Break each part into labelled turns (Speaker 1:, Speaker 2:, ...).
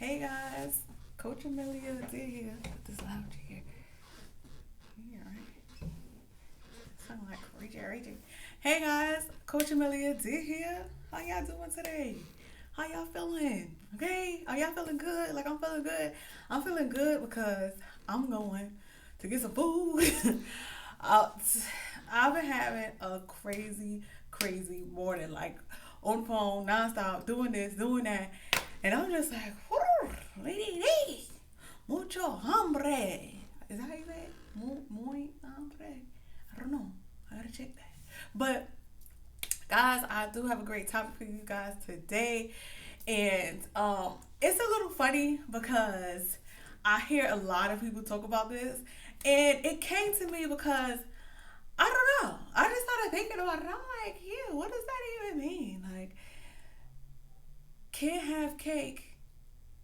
Speaker 1: Hey guys, Coach Amelia did here. Put this loud here. Yeah, right. Sound like Rachel. Hey guys, Coach Amelia did here. How y'all doing today? How y'all feeling? Okay, are y'all feeling good? Like I'm feeling good. I'm feeling good because I'm going to get some food. uh, I've been having a crazy morning. Like on the phone, nonstop, doing this, doing that. And I'm just like, whoo, lady, mucho hambre. Is that how you say it? Muy hambre? I don't know. I gotta check that. But guys, I do have a great topic for you guys today. And it's a little funny because I hear a lot of people talk about this. And it came to me because I don't know. I just started thinking about it. I'm like, yeah, what does that even mean? Like, can't have cake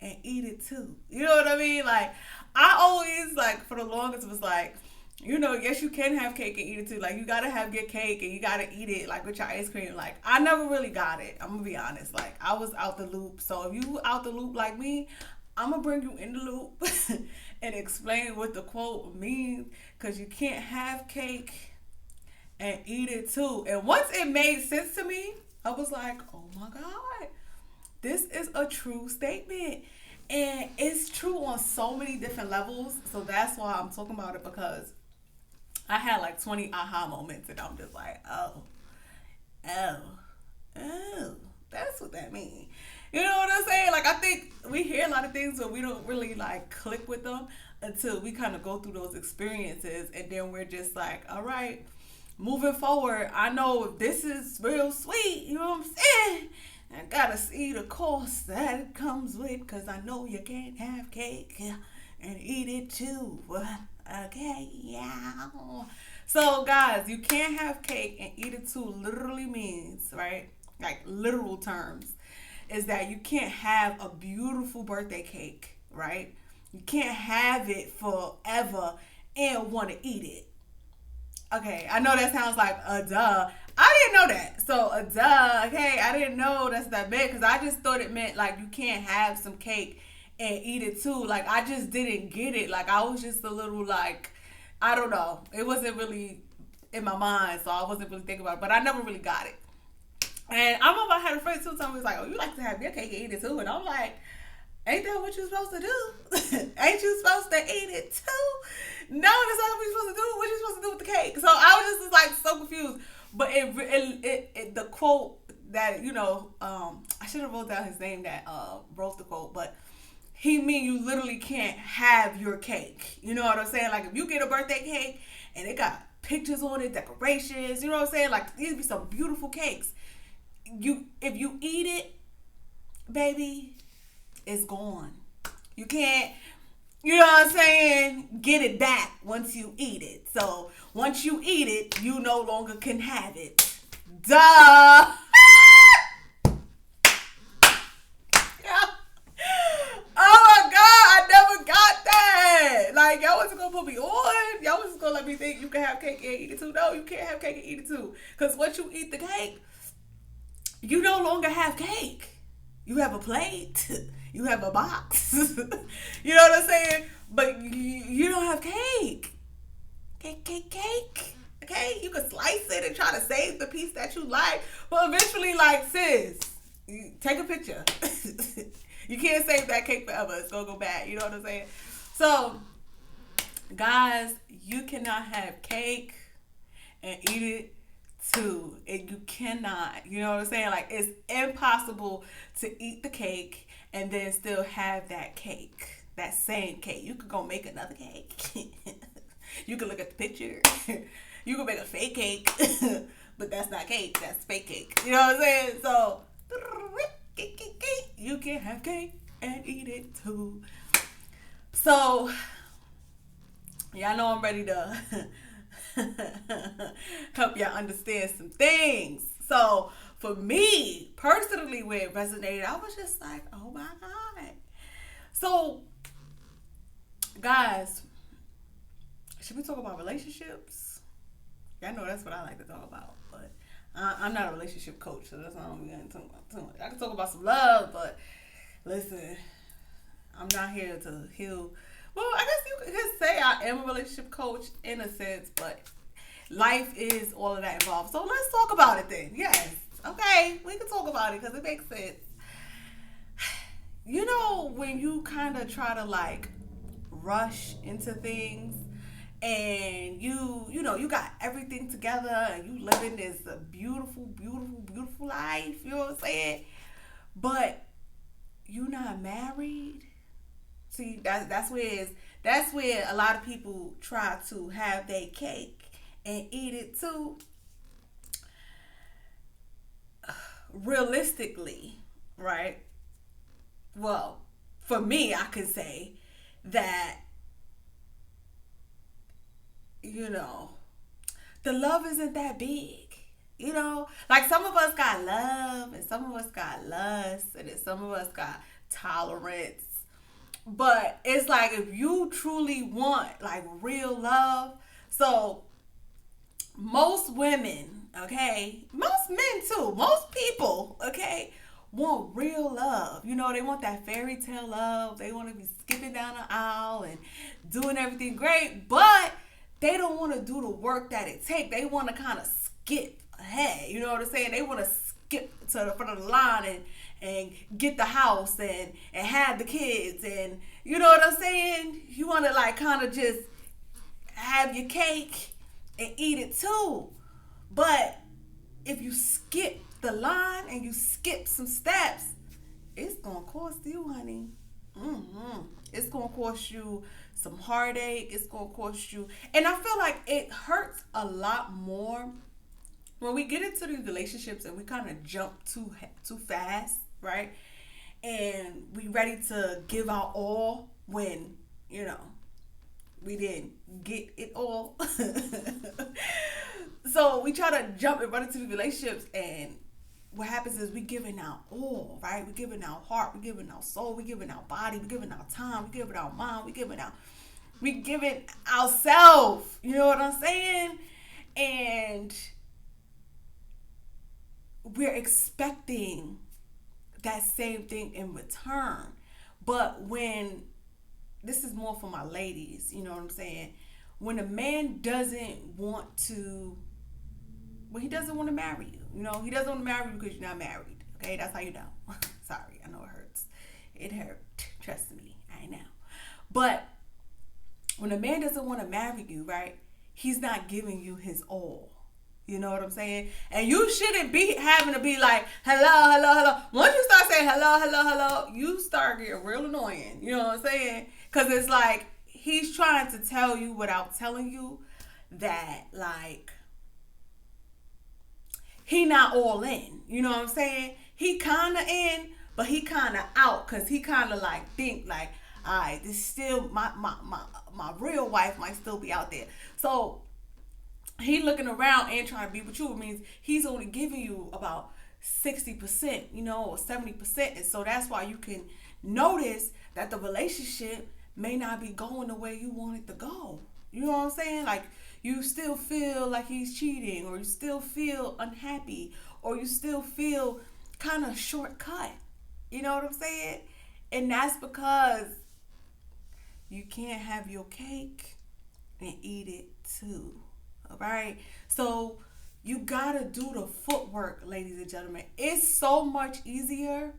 Speaker 1: and eat it too. You know what I mean? Like, I always, like, for the longest was like, yes, you can have cake and eat it too. Like, you gotta have your cake and you gotta eat it, like, with your ice cream. Like, I never really got it. I'm gonna be honest. Like, I was out the loop. So, if you out the loop like me, I'm gonna bring you in the loop and explain what the quote means. Because you can't have cake and eat it too. And once it made sense to me, I was like, oh my God, this is a true statement. And it's true on so many different levels. So that's why I'm talking about it because I had like 20 aha moments and I'm just like, oh, oh, that's what that means. You know what I'm saying? Like, I think we hear a lot of things, but we don't really like click with them until we kind of go through those experiences. And then we're just like, all right, moving forward, I know this is real sweet. You know what I'm saying? I gotta see the cost that it comes with, cause I know you can't have cake and eat it too. Okay, yeah. So guys, you can't have cake and eat it too literally means, right? Like literal terms, is that you can't have a beautiful birthday cake, right? You can't have it forever and want to eat it. Okay, I know that sounds like a duh. I didn't know that. So a duh. Okay, I didn't know that's that meant because I just thought it meant like you can't have some cake and eat it too. Like I just didn't get it. Like I was just a little like I don't know. It wasn't really in my mind, so I wasn't really thinking about it. But I never really got it. And I remember I had a friend too tell me was like, "Oh, you like to have your cake and eat it too?" And I'm like, ain't that what you supposed to do? Ain't you supposed to eat it too? No, that's not what you supposed to do. What you supposed to do with the cake? So I was just like so confused. But the quote that I should have wrote down his name that wrote the quote, but he mean you literally can't have your cake. You know what I'm saying? Like if you get a birthday cake and it got pictures on it, decorations, you know what I'm saying? Like these be some beautiful cakes. If you eat it, baby, it's gone. You can't, you know what I'm saying, get it back once you eat it. So once you eat it, you no longer can have it. Duh. Oh my God, I never got that. Like, y'all wasn't gonna put me on. Y'all was just gonna let me think you can have cake and eat it too. No, you can't have cake and eat it too. Because once you eat the cake, you no longer have cake. You have a plate. You have a box. You know what I'm saying? But you don't have cake. Cake. Okay? You can slice it and try to save the piece that you like. But eventually, like, sis, take a picture. You can't save that cake forever. It's going to go bad. You know what I'm saying? So, guys, you cannot have cake and eat it too. You cannot. You know what I'm saying? Like, it's impossible to eat the cake and then still have that cake. That same cake. You could go make another cake. You could look at the picture. You could make a fake cake. But that's not cake. That's fake cake. You know what I'm saying? So, you can have cake and eat it too. So, y'all know I'm ready to help y'all understand some things. So, for me, personally, where it resonated, I was just like, oh my God. So, guys, should we talk about relationships? Y'all know that's what I like to talk about, but I'm not a relationship coach, so that's why I'm going to talk about too much. I can talk about some love, but listen, I'm not here to heal. Well, I guess you could say I am a relationship coach in a sense, but life is all of that involved. So let's talk about it then. Yes. Okay, we can talk about it because it makes sense. You know, when you kind of try to like rush into things and you know, you got everything together and you living this beautiful, beautiful, beautiful life, you know what I'm saying? But you not married. See, that's where a lot of people try to have their cake and eat it too. Realistically, right? Well, for me, I could say that, you know, the love isn't that big. You know, like some of us got love and some of us got lust and then some of us got tolerance. But it's like if you truly want like real love, so most women, okay, most men too, most people, okay, want real love. You know, they want that fairy tale love. They want to be skipping down the aisle and doing everything great, but they don't want to do the work that it takes. They want to kind of skip ahead. You know what I'm saying? They want to skip to the front of the line and get the house and have the kids and you know what I'm saying? You want to like kind of just have your cake and eat it too. But if you skip the line and you skip some steps, it's gonna cost you, honey. It's gonna cost you some heartache. It's gonna cost you, and I feel like it hurts a lot more when we get into these relationships and we kind of jump too fast, right? And we ready to give our all when you know we didn't get it all. So we try to jump and run into the relationships, and what happens is we giving our all, right? We giving our heart, we giving our soul, we giving our body, we giving our time, we giving our mind, we giving ourselves. You know what I'm saying? And we're expecting that same thing in return. But when this is more for my ladies, you know what I'm saying? When a man doesn't want to, when he doesn't want to marry you, you know, he doesn't want to marry you because you're not married. Okay, that's how you know. Sorry, I know it hurts. It hurt. Trust me, I know. But when a man doesn't want to marry you, right? He's not giving you his all. You know what I'm saying? And you shouldn't be having to be like, hello, hello, hello. Once you start saying hello, hello, hello, you start getting real annoying. You know what I'm saying? Because it's like he's trying to tell you without telling you that, like, he not all in. You know what I'm saying? He kind of in, but he kind of out because he kind of like think like, all right, this still, my real wife might still be out there. So he looking around and trying to be with you. It means he's only giving you about 60%, you know, or 70%. And so that's why you can notice that the relationship may not be going the way you want it to go. You know what I'm saying? Like you still feel like he's cheating, or you still feel unhappy, or you still feel kind of shortcut. You know what I'm saying? And that's because you can't have your cake and eat it too. All right? So you gotta do the footwork, ladies and gentlemen. It's so much easier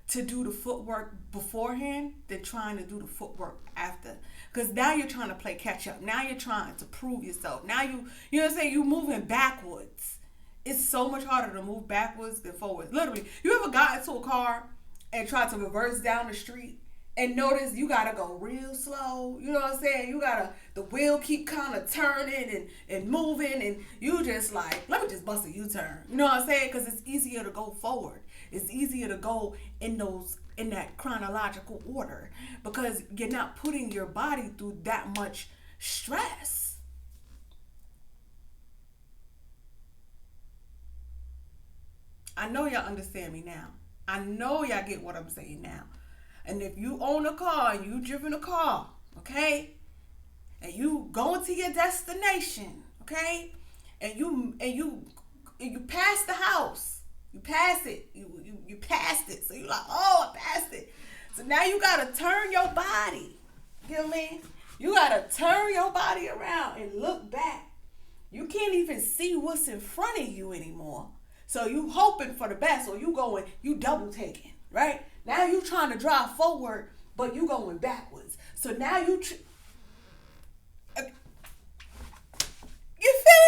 Speaker 1: to do the footwork beforehand than trying to do the footwork after. Because now you're trying to play catch up. Now you're trying to prove yourself. Now you know what I'm saying? You're moving backwards. It's so much harder to move backwards than forwards. Literally, you ever got into a car and tried to reverse down the street and notice you gotta go real slow? You know what I'm saying? You gotta, the wheel keep kind of turning and moving, and you just like, let me just bust a U-turn. You know what I'm saying? Because it's easier to go forward. It's easier to go in that chronological order because you're not putting your body through that much stress. I know y'all understand me now. I know y'all get what I'm saying now. And if you own a car and you driven a car, okay, and you going to your destination, okay, and you pass the house, you pass it, you passed it, so you're like, oh, I passed it. So now you gotta turn your body. You know what I mean? You gotta turn your body around and look back. You can't even see what's in front of you anymore. So you hoping for the best, or you double taking, right? Now you trying to drive forward, but you going backwards. So now you feeling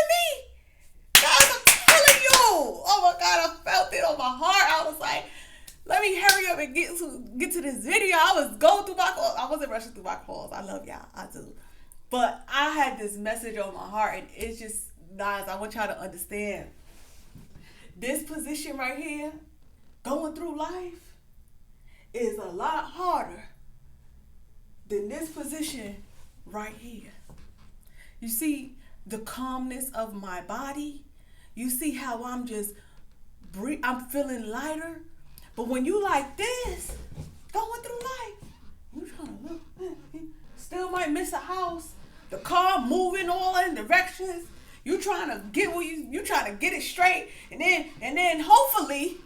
Speaker 1: me? Guys, I'm telling you. Oh my God, I felt it on my heart. I was like, let me hurry up and get to this video. I was going through my calls. I wasn't rushing through my calls. I love y'all. I do. But I had this message on my heart, and it's just, guys, I want y'all to understand. This position right here, going through life, is a lot harder than this position right here. You see the calmness of my body. You see how I'm just I'm feeling lighter. But when you like this, going through life, you trying to look, still might miss a house. The car moving all in directions. You trying to get where you trying to get it straight, and then hopefully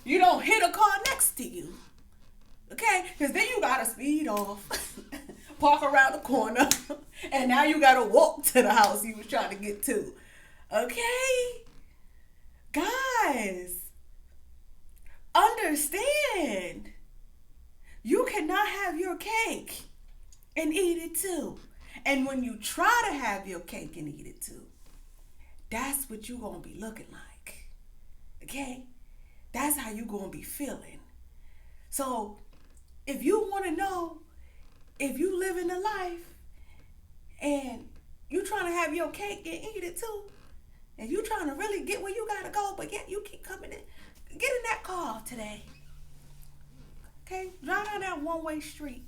Speaker 1: you don't hit a car next to you. Okay? Because then you gotta speed off, park around the corner, and now you gotta walk to the house you was trying to get to. Okay? Guys, understand. You cannot have your cake and eat it too. And when you try to have your cake and eat it too, that's what you're going to be looking like. Okay? That's how you're going to be feeling. So, if you want to know if you living a life and you trying to have your cake and eat it too, and you trying to really get where you got to go, but yet you keep coming in, get in that car today. Okay? Drive down that one-way street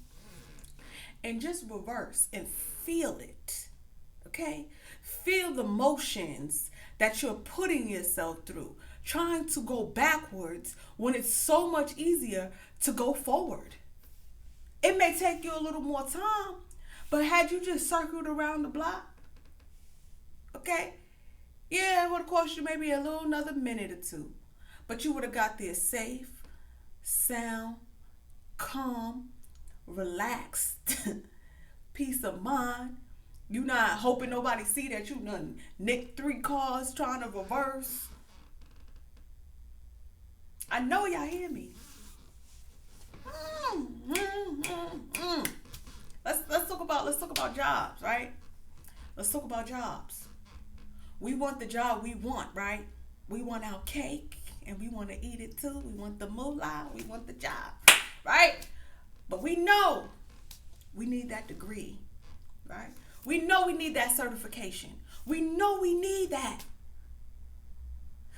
Speaker 1: and just reverse and feel it. Okay? Feel the motions that you're putting yourself through, trying to go backwards when it's so much easier to go forward. It may take you a little more time, but had you just circled around the block, okay, yeah, it would have cost you maybe another minute or two, but you would have got there safe, sound, calm, relaxed, peace of mind. You not hoping nobody see that you done nicked 3 cars trying to reverse. I know y'all hear me. Let's talk about jobs, right? Let's talk about jobs. We want the job we want, right? We want our cake and we want to eat it too. We want the moolah. We want the job, right? But we know we need that degree, right? We know we need that certification. We know we need that.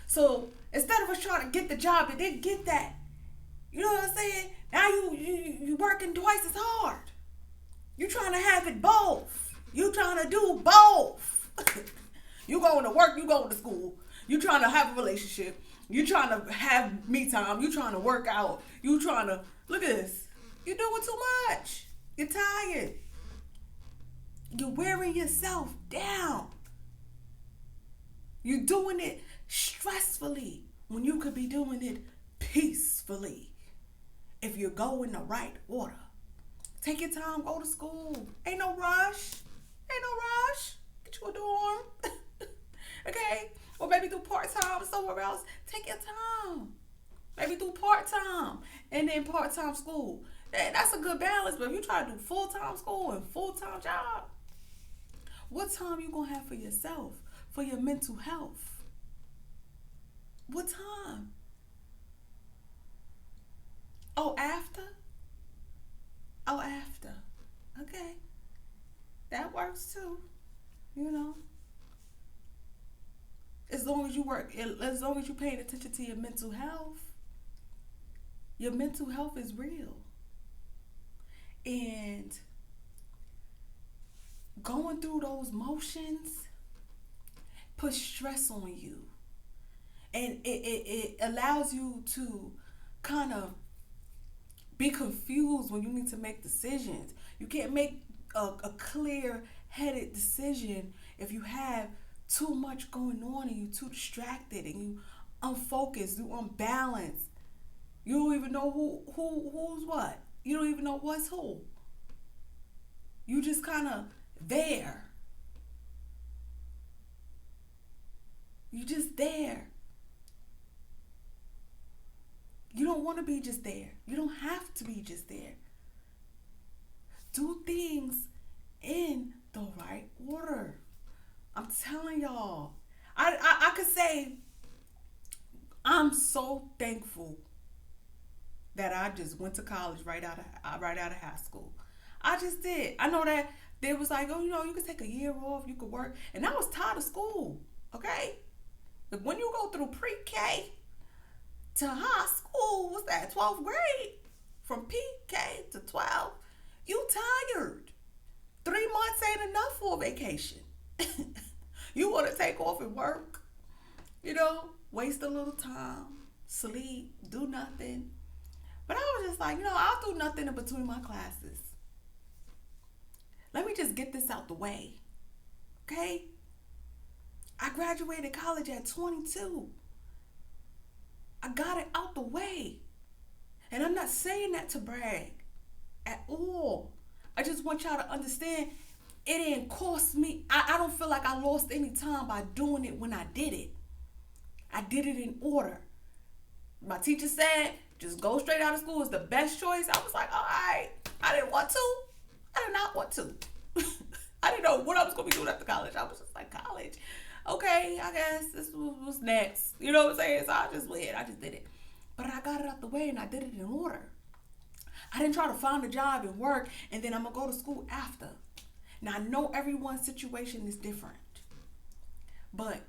Speaker 1: So instead of us trying to get the job and then get that, you know what I'm saying? Now you working twice as hard. You trying to have it both. You trying to do both. You going to work, you going to school. You trying to have a relationship. You trying to have me time. You trying to work out. You trying to, look at this. You're doing too much. You're tired. You're wearing yourself down. You're doing it stressfully when you could be doing it peacefully if you go in the right order. Take your time, go to school. Ain't no rush. Get you a dorm. Okay? Or maybe do part-time somewhere else. Take your time. Maybe do part-time and then part-time school. That's a good balance. But if you try to do full-time school and full-time job, what time you gonna have for yourself, for your mental health? What time? Oh, after? Oh, after. Okay. That works too. You know. As long as you work, as long as you're paying attention to your mental health is real. And going through those motions puts stress on you. And it allows you to kind of be confused when you need to make decisions. You can't make a clear-headed decision if you have too much going on and you too distracted and you unfocused, you unbalanced. You don't even know who's what. You don't even know what's who. You just kind of there. You just there. You don't want to be just there. You don't have to be just there. Do things in the right order. I'm telling y'all. I could say I'm so thankful that I just went to college right out of high school. I just did. I know that they was like, oh, you could take a year off, you could work, and I was tired of school. Okay, but when you go through pre-K to high school, what's that? 12th grade, from PK to 12, you tired. 3 months ain't enough for a vacation. You want to take off and work, waste a little time, sleep, do nothing. But I was just like, I'll do nothing in between my classes. Let me just get this out the way. Okay? I graduated college at 22. I got it out the way. And I'm not saying that to brag at all. I just want y'all to understand it didn't cost me. I don't feel like I lost any time by doing it when I did it. I did it in order. My teacher said, just go straight out of school is the best choice. I was like, all right. I didn't want to. I did not want to. I didn't know what I was going to be doing after college. I was just like, college. Okay, I guess this was next. You know what I'm saying? So I just went. I just did it. But I got it out the way and I did it in order. I didn't try to find a job and work and then I'm going to go to school after. Now, I know everyone's situation is different. But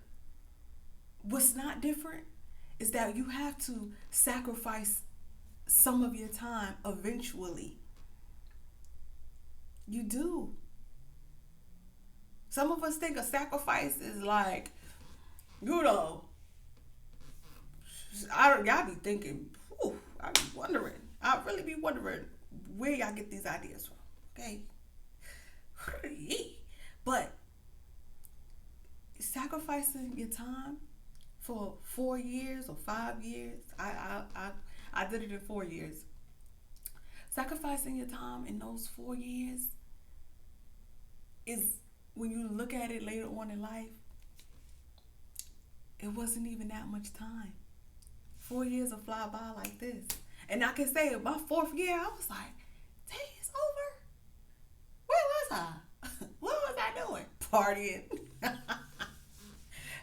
Speaker 1: what's not different is that you have to sacrifice some of your time eventually. You do. Some of us think a sacrifice is like, y'all be thinking, I be wondering. I really be wondering where y'all get these ideas from. Okay? But sacrificing your time for 4 years or 5 years, I did it in 4 years. Sacrificing your time in those 4 years is, when you look at it later on in life, it wasn't even that much time. 4 years will fly by like this. And I can say in my 4th year, I was like, dang, it's over. Where was I? What was I doing? Partying.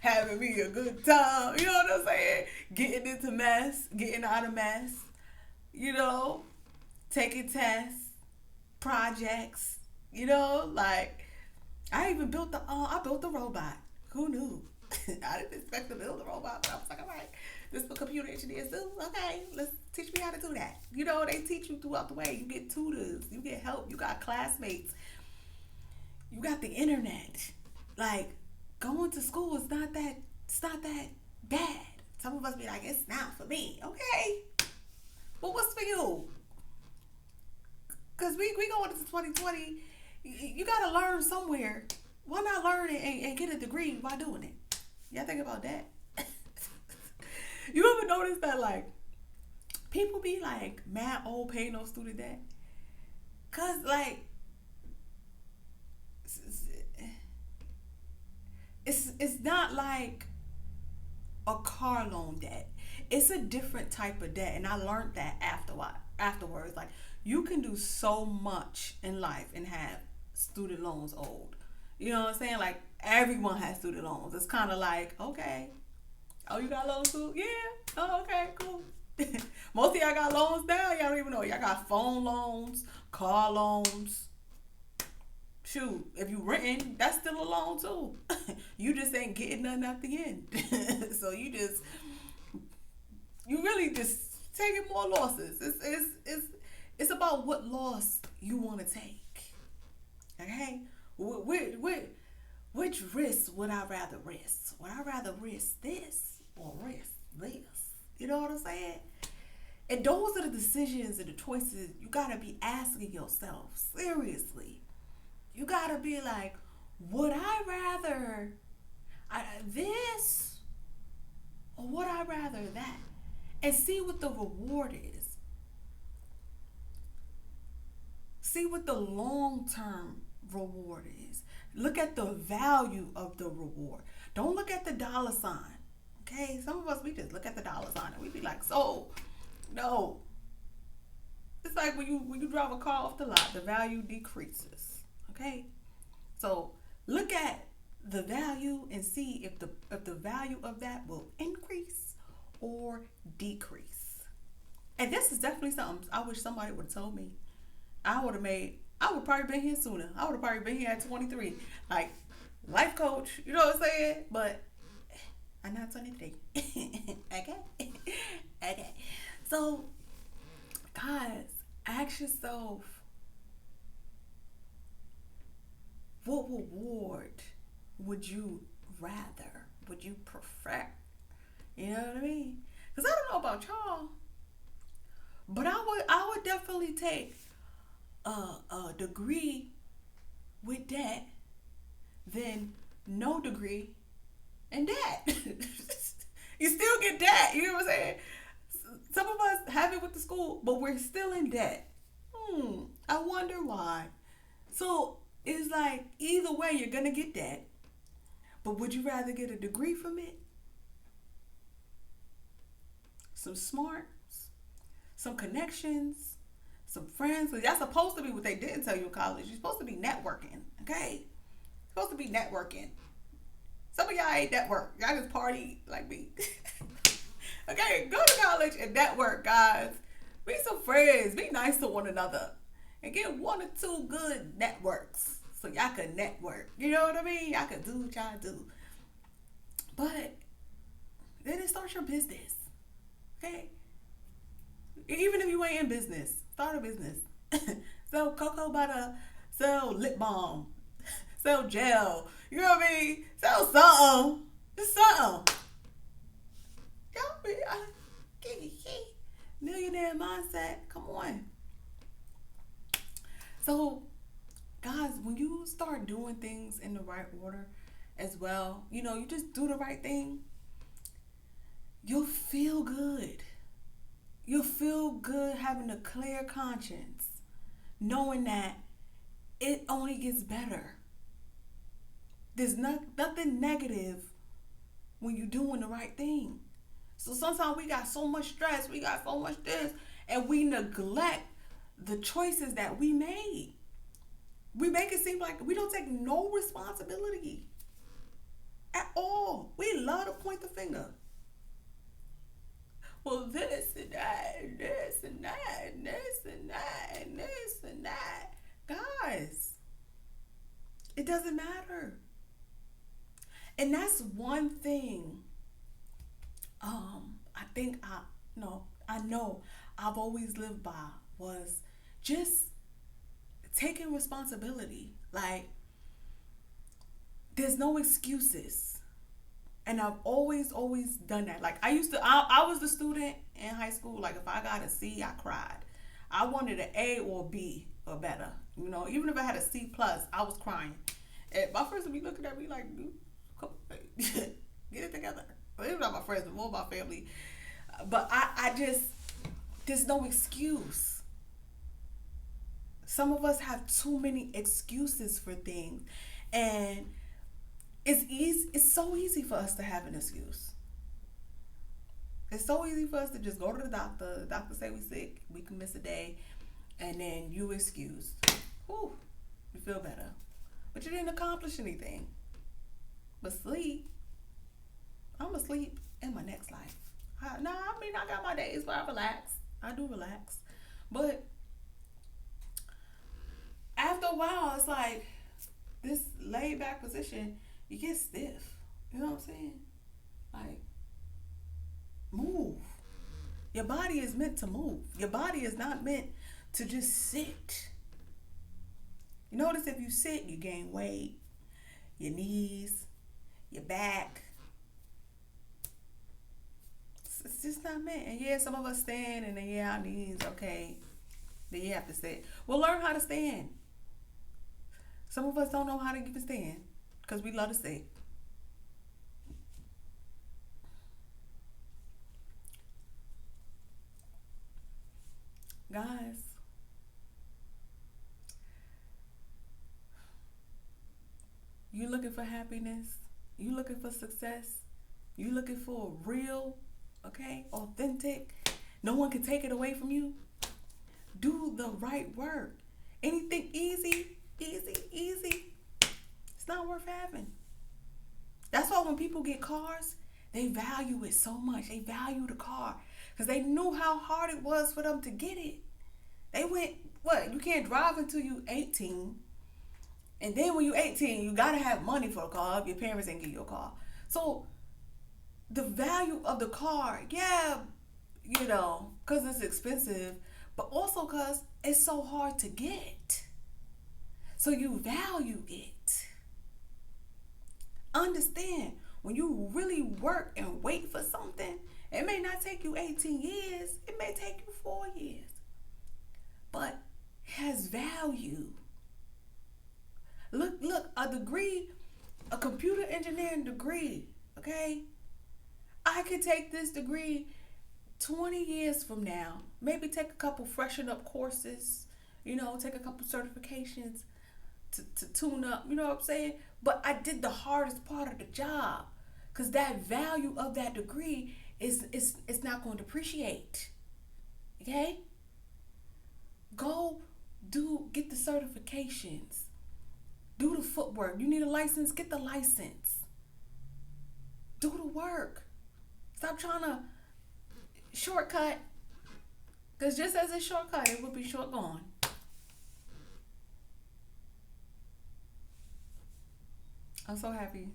Speaker 1: Having me a good time. You know what I'm saying? Getting into mess. Getting out of mess. Taking tests. Projects. Like, I even built the robot. Who knew? I didn't expect to build a robot, but I was like, all right, this is what computer engineers do. Okay, let's teach me how to do that. They teach you throughout the way. You get tutors, you get help, you got classmates, you got the internet. Like, going to school is not that bad. Some of us be like, it's not for me. Okay, but what's for you? Because we going into 2020. You gotta learn somewhere. Why not learn it and get a degree while doing it? Y'all think about that? You ever notice that, like, people be like, mad old, pay no student debt? Cause, like, it's not like a car loan debt. It's a different type of debt, and I learned that afterwards. Like, you can do so much in life and have student loans owed. You know what I'm saying? Like, everyone has student loans. It's kind of like, okay, oh, you got loans too? Yeah. Oh, okay, cool. Most of y'all got loans now. Y'all don't even know. Y'all got phone loans, car loans. Shoot, if you renting, that's still a loan too. You just ain't getting nothing at the end. So you really just taking more losses. It's about what loss you want to take. Okay? Which risk would I rather risk? Would I rather risk this or risk this? You know what I'm saying? And those are the decisions and the choices you gotta be asking yourself. Seriously. You gotta be like, would I rather this or would I rather that? And see what the reward is. See what the long term reward is. Look at the value of the reward. Don't look at the dollar sign. Okay, some of us, we just look at the dollar sign and we be like, so no. It's like when you drive a car off the lot, the value decreases. Okay, so look at the value and see if the value of that will increase or decrease. And this is definitely something I wish somebody would have told me. I would probably been here sooner. I would have probably been here at 23. Like, life coach, you know what I'm saying? But I'm not 23. Okay? Okay. So, guys, ask yourself, what reward would you rather? Would you prefer? You know what I mean? Because I don't know about y'all, but I would definitely take a degree with debt than no degree and debt. You still get debt. You know what I'm saying? Some of us have it with the school, but we're still in debt. I wonder why. So it's like either way, you're gonna get debt. But would you rather get a degree from it? Some smarts, some connections, some friends. That's supposed to be what they didn't tell you in college. You're supposed to be networking, okay? You're supposed to be networking. Some of y'all ain't network. Y'all just party like me. Okay, go to college and network, guys. Be some friends. Be nice to one another. And get one or two good networks so y'all can network. You know what I mean? Y'all can do what y'all do. But then it starts your business. Okay? Even if you ain't in business, start a business. Sell cocoa butter, sell lip balm, sell gel. You know what I mean? Sell something. Just something. Y'all be millionaire mindset. Come on. So, guys, when you start doing things in the right order as well, you know, you just do the right thing, you'll feel good. You'll feel good having a clear conscience, knowing that it only gets better. There's nothing negative when you're doing the right thing. So sometimes we got so much stress, we got so much this, and we neglect the choices that we made. We make it seem like we don't take no responsibility at all. We love to point the finger. Well, this and that, and this and that, and this and that, and this and that. Guys, it doesn't matter. And that's one thing I know I've always lived by was just taking responsibility. Like, there's no excuses. And I've always done that. Like, I was the student in high school. Like, if I got a C, I cried. I wanted an A or B or better. You know, even if I had a C plus, I was crying. And my friends would be looking at me like, come on, get it together. Well, it was not my friends, but more my family. But I just, there's no excuse. Some of us have too many excuses for things. And it's so easy for us to have an excuse. It's so easy for us to just go to the doctor. The doctor say we sick, we can miss a day, and then you excuse. Whew, you feel better. But you didn't accomplish anything. But sleep, I'm going to sleep in my next life. I got my days where I relax. I do relax. But after a while, it's like this laid back position, you get stiff. You know what I'm saying? Like, move. Your body is meant to move. Your body is not meant to just sit. You notice if you sit, you gain weight, your knees, your back. It's just not meant. And yeah, some of us stand and then our knees, okay. Then you have to sit. Well, learn how to stand. Some of us don't know how to even stand because we love to sit. Guys, You looking for happiness? You looking for success? You looking for real, okay, authentic? No one can take it away from you. Do the right work. Anything easy, easy, easy, it's not worth having. That's why when people get cars, they value it so much. They value the car because they knew how hard it was for them to get it. They went, what? You can't drive until you 18. And then when you 18, you got to have money for a car if your parents didn't give you a car. So the value of the car, yeah, because it's expensive, but also because it's so hard to get. So you value it. Understand, when you really work and wait for something, it may not take you 18 years. It may take you 4 years. But it has value. Look, a degree, a computer engineering degree, okay? I could take this degree 20 years from now. Maybe take a couple freshen up courses, take a couple certifications to tune up, you know what I'm saying? But I did the hardest part of the job because that value of that degree is not going to depreciate, okay? Go get the certifications. Do the footwork. You need a license? Get the license. Do the work. Stop trying to shortcut. Because just as a shortcut, it would be short gone. I'm so happy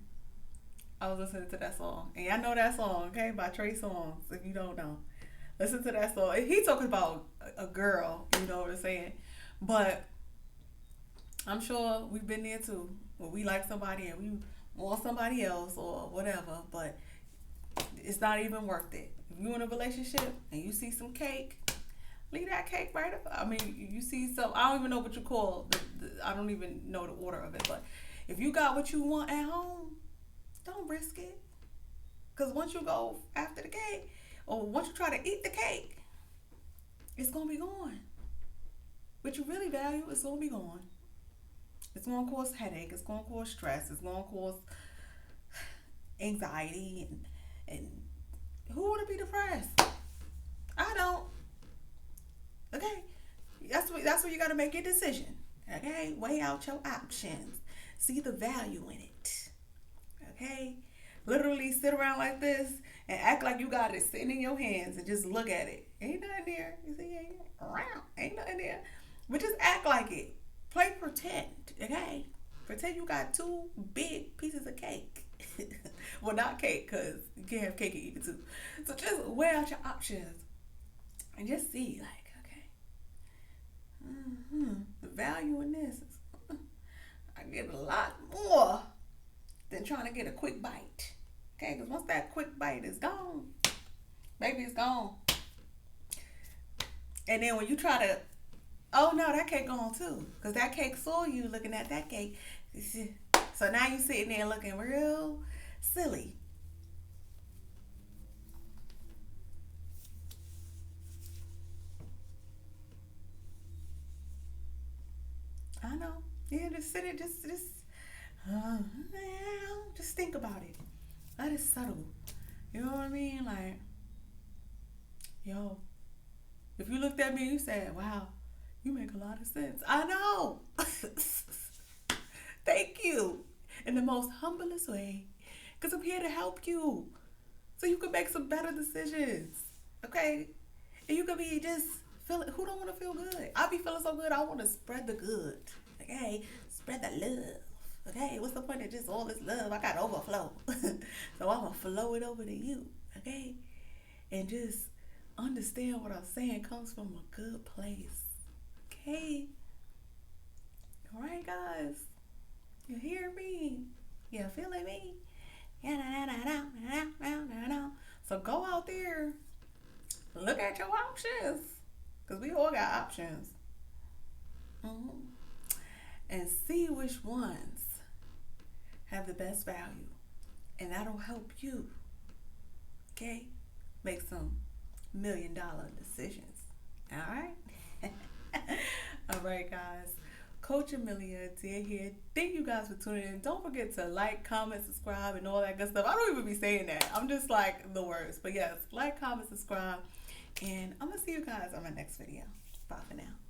Speaker 1: I was listening to that song. And y'all know that song, okay? By Trey Songz, if you don't know. Listen to that song. He talking about a girl, you know what I'm saying? But I'm sure we've been there too, when we like somebody and we want somebody else or whatever, but it's not even worth it. If you're in a relationship and you see some cake, leave that cake right up. I mean, you see some, I don't even know what you call, I don't even know the order of it, but if you got what you want at home, don't risk it. Because once you go after the cake, or once you try to eat the cake, it's going to be gone. What you really value is going to be gone. It's going to cause headache. It's going to cause stress. It's going to cause anxiety. And who want to be depressed? I don't. Okay? That's where you got to make your decision. Okay? Weigh out your options. See the value in it. Okay? Literally sit around like this and act like you got it sitting in your hands and just look at it. Ain't nothing there. You see, ain't nothing there. But just act like it. Play pretend, okay? Pretend you got 2 big pieces of cake. Well, not cake, because you can't have cake and eat it too. So just weigh out your options and just see, like, okay, the value in this is, I get a lot more than trying to get a quick bite. Okay, because once that quick bite is gone, baby, it's gone. And then when you try to, oh no, that cake gone too. Because that cake saw you looking at that cake. So now you sitting there looking real silly. I know. Yeah, just sit it, just think about it. Let it settle. You know what I mean? Like, yo, if you looked at me and you said, wow, you make a lot of sense. I know. Thank you. In the most humblest way. Because I'm here to help you. So you can make some better decisions. Okay? And you can be just feeling, who don't want to feel good? I be feeling so good, I want to spread the good. Okay? Spread the love. Okay? What's the point of just all this love? I got overflow. So I'm going to flow it over to you. Okay? And just understand what I'm saying comes from a good place. Okay? All right, guys. You hear me? You feeling me? So go out there. Look at your options. Because we all got options. And see which ones have the best value. And that'll help you. Okay? Make some $1 million decisions. All right? All right, guys. Coach Amelia did here. Thank you guys for tuning in. Don't forget to like, comment, subscribe, and all that good stuff. I don't even be saying that. I'm just like the worst. But yes, like, comment, subscribe. And I'm going to see you guys on my next video. Bye for now.